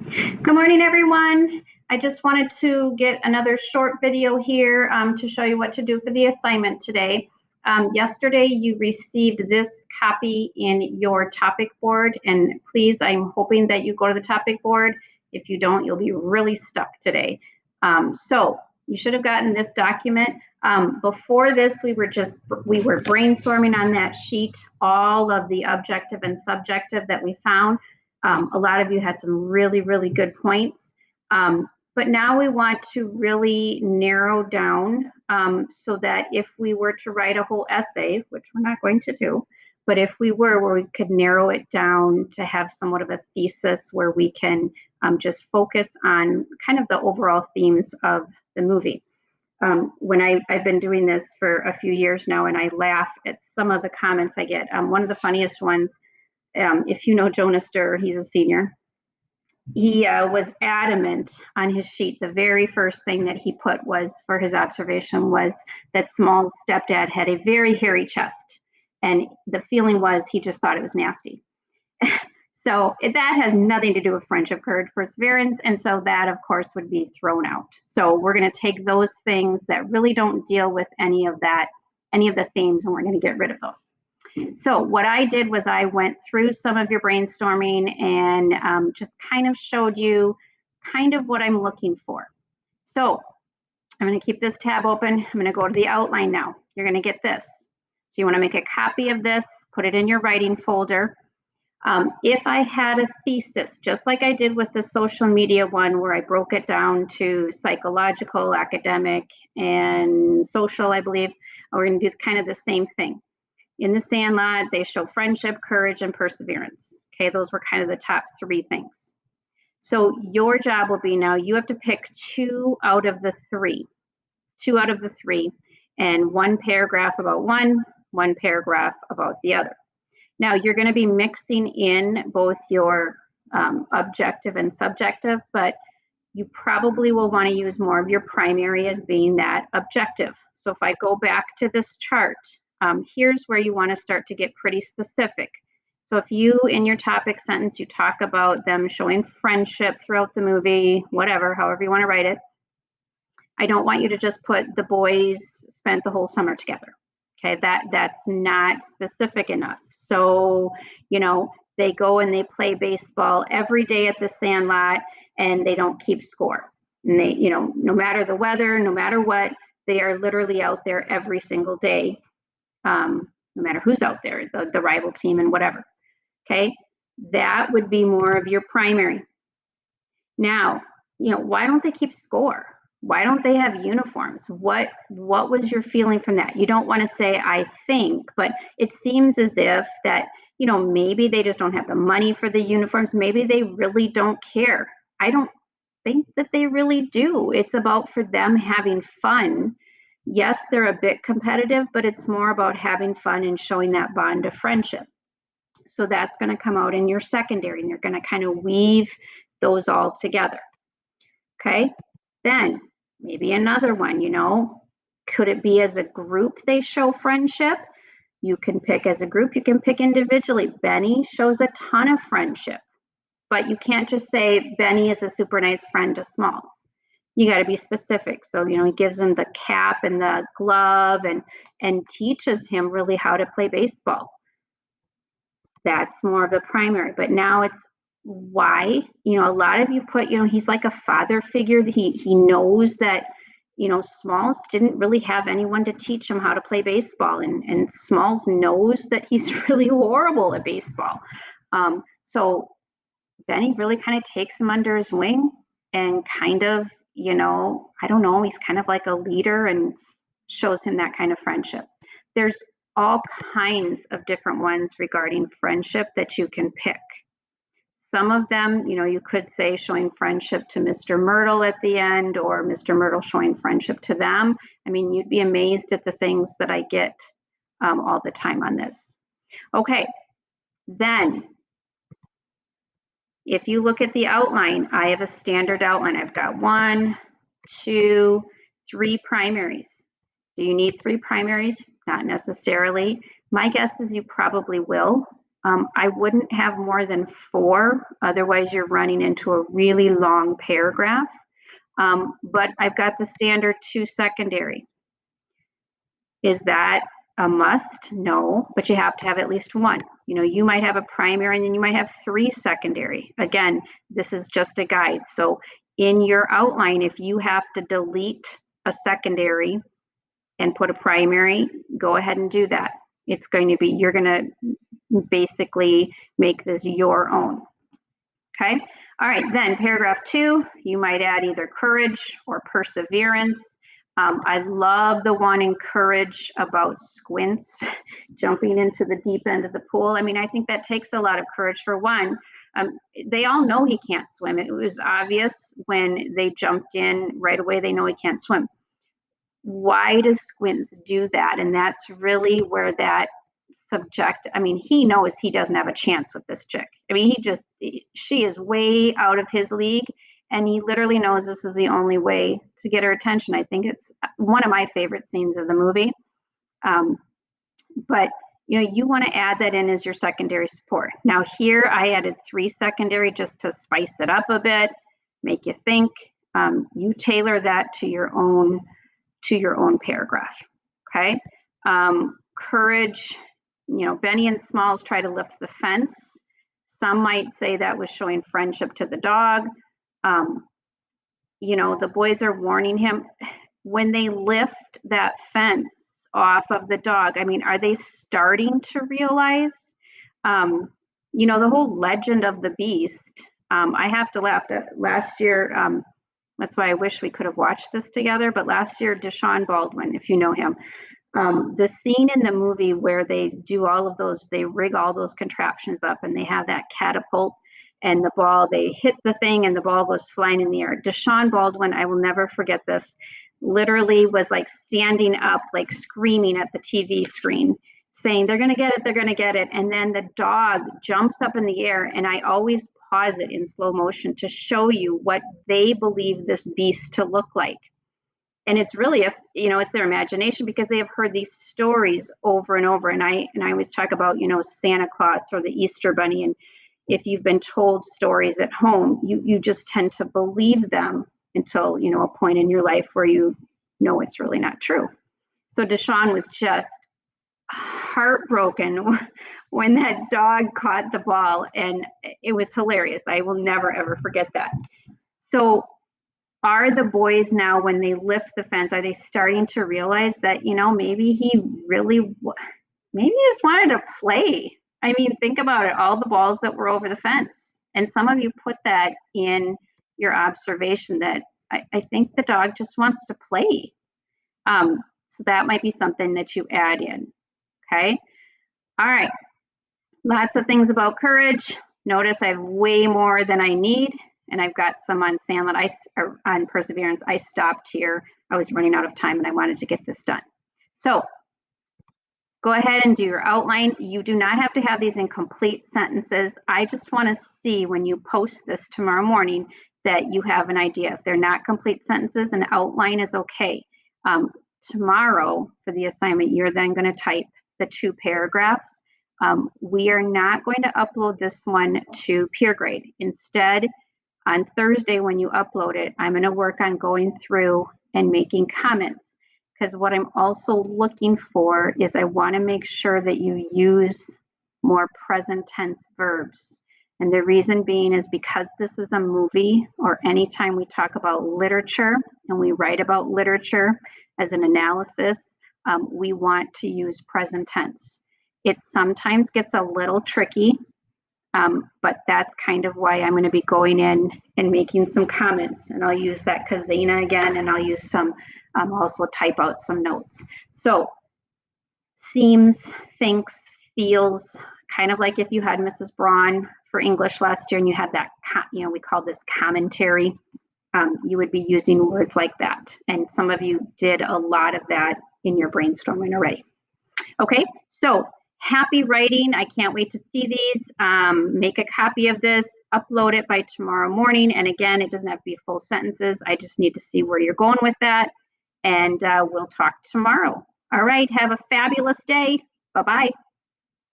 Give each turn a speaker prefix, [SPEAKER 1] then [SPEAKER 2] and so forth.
[SPEAKER 1] Good morning, everyone. I just wanted to get another short video here to show you what to do for the assignment today. Yesterday, you received this copy in your topic board, and please, I'm hoping that you go to the topic board. If you don't, you'll be really stuck today. So you should have gotten this document. Before this, we were brainstorming on that sheet all of the objective and subjective that we found. A lot of you had some really, really good points. But now we want to really narrow down so that if we were to write a whole essay, which we're not going to do, but if we were, where we could narrow it down to have somewhat of a thesis where we can just focus on kind of the overall themes of the movie. When I've been doing this for a few years now, and I laugh at some of the comments I get. One of the funniest ones, if you know Jonas Durr, he's a senior. He was adamant on his sheet. The very first thing that he put was for his observation was that Small's stepdad had a very hairy chest. And the feeling was he just thought it was nasty. So that has nothing to do with friendship, courage, perseverance. And so that, of course, would be thrown out. So we're going to take those things that really don't deal with any of the themes, and we're going to get rid of those. So what I did was I went through some of your brainstorming and just kind of showed you kind of what I'm looking for. So I'm going to keep this tab open. I'm going to go to the outline now. You're going to get this. So you want to make a copy of this, put it in your writing folder. If I had a thesis, just like I did with the social media one where I broke it down to psychological, academic, and social, I believe, we're going to do kind of the same thing. In the Sandlot, they show friendship, courage, and perseverance. Okay, those were kind of the top three things. So your job will be now, you have to pick two out of the three, and one paragraph about one paragraph about the other. Now, you're going to be mixing in both your objective and subjective, but you probably will want to use more of your primary as being that objective. So if I go back to this chart, here's where you want to start to get pretty specific. So if you, in your topic sentence, you talk about them showing friendship throughout the movie, whatever, however you want to write it, I don't want you to just put the boys spent the whole summer together. Okay, that's not specific enough. So, they go and they play baseball every day at the Sandlot and they don't keep score. And they, no matter the weather, no matter what, they are literally out there every single day. No matter who's out there, the rival team and whatever. Okay, that would be more of your primary. Now, why don't they keep score? Why don't they have uniforms? What was your feeling from that? You don't want to say, I think, but it seems as if that, maybe they just don't have the money for the uniforms. Maybe they really don't care. I don't think that they really do. It's about for them having fun. Yes, they're a bit competitive, but it's more about having fun and showing that bond of friendship. So that's going to come out in your secondary, and you're going to kind of weave those all together. Okay, then maybe another one, could it be as a group they show friendship? You can pick as a group, you can pick individually. Benny shows a ton of friendship, but you can't just say Benny is a super nice friend to Smalls. You got to be specific. So, he gives him the cap and the glove and teaches him really how to play baseball. That's more of the primary, but now it's why. A lot of you put, he's like a father figure. He knows that, Smalls didn't really have anyone to teach him how to play baseball, and Smalls knows that he's really horrible at baseball. So Benny really kind of takes him under his wing and kind of, I don't know, he's kind of like a leader and shows him that kind of friendship. There's all kinds of different ones regarding friendship that you can pick. Some of them, you could say showing friendship to Mr. Myrtle at the end, or Mr. Myrtle showing friendship to them. I mean, you'd be amazed at the things that I get all the time on this. Okay, then if you look at the outline, I have a standard outline. I've got 1, 2, 3 primaries. Do you need 3 primaries? Not necessarily. My guess is you probably will. I wouldn't have more than 4, otherwise you're running into a really long paragraph. But I've got the standard 2 secondary. Is that a must? No, but you have to have at least 1. You know, you might have a primary and then you might have 3 secondary. Again, this is just a guide. So in your outline, if you have to delete a secondary and put a primary, go ahead and do that. It's going to be, you're going to basically make this your own. Okay. All right. Then paragraph 2, you might add either courage or perseverance. I love the one in courage about Squints jumping into the deep end of the pool. I mean, I think that takes a lot of courage for one. They all know he can't swim. It was obvious when they jumped in right away. They know he can't swim. Why does Squints do that? And that's really where that I mean, he knows he doesn't have a chance with this chick. I mean, she is way out of his league, and he literally knows this is the only way to get her attention. I think it's one of my favorite scenes of the movie. But you know, you want to add that in as your secondary support. Now here I added 3 secondary just to spice it up a bit, make you think. You tailor that to your own paragraph. Okay. Courage, you know, Benny and Smalls try to lift the fence. Some might say that was showing friendship to the dog. You know, the boys are warning him. When they lift that fence off of the dog, I mean, are they starting to realize, you know, the whole legend of the beast? I have to laugh at last year. That's why I wish we could have watched this together. But last year, Deshaun Baldwin, if you know him, the scene in the movie where they do all of those, they rig all those contraptions up and they have that catapult and the ball, they hit the thing and the ball goes flying in the air. Deshaun Baldwin, I will never forget this, literally was like standing up, like screaming at the TV screen, saying, they're going to get it, they're going to get it. And then the dog jumps up in the air, and I always pause it in slow motion to show you what they believe this beast to look like. And it's really, you know, it's their imagination, because they have heard these stories over and over. And I always talk about, you know, Santa Claus or the Easter Bunny. And if you've been told stories at home, you just tend to believe them until, you know, a point in your life where you know it's really not true. So Deshaun was just heartbroken when that dog caught the ball, and it was hilarious. I will never, ever forget that. So are the boys now, when they lift the fence, are they starting to realize that, you know, maybe he just wanted to play? I mean, think about it, all the balls that were over the fence. And some of you put that in your observation, that I think the dog just wants to play. So that might be something that you add in. Okay. All right. Lots of things about courage. Notice I have way more than I need. And I've got some on Sandlot, on perseverance. I stopped here. I was running out of time and I wanted to get this done. So go ahead and do your outline. You do not have to have these in complete sentences. I just want to see, when you post this tomorrow morning, that you have an idea. If they're not complete sentences, an outline is okay. Tomorrow for the assignment, you're then going to type the 2 paragraphs. We are not going to upload this one to PeerGrade. Instead, on Thursday, when you upload it, I'm going to work on going through and making comments, because what I'm also looking for is I want to make sure that you use more present tense verbs. And the reason being is because this is a movie, or anytime we talk about literature and we write about literature as an analysis, we want to use present tense. It sometimes gets a little tricky, but that's kind of why I'm going to be going in and making some comments. And I'll use that Kazena again, and I'll use some, also type out some notes. So seems, thinks, feels, kind of like if you had Mrs. Braun for English last year and you had that, you know, we call this commentary, you would be using words like that. And some of you did a lot of that in your brainstorming already. Okay, so happy writing. I can't wait to see these. Make a copy of this, upload it by tomorrow morning. And again, it doesn't have to be full sentences. I just need to see where you're going with that. And we'll talk tomorrow. All right, have a fabulous day. Bye-bye.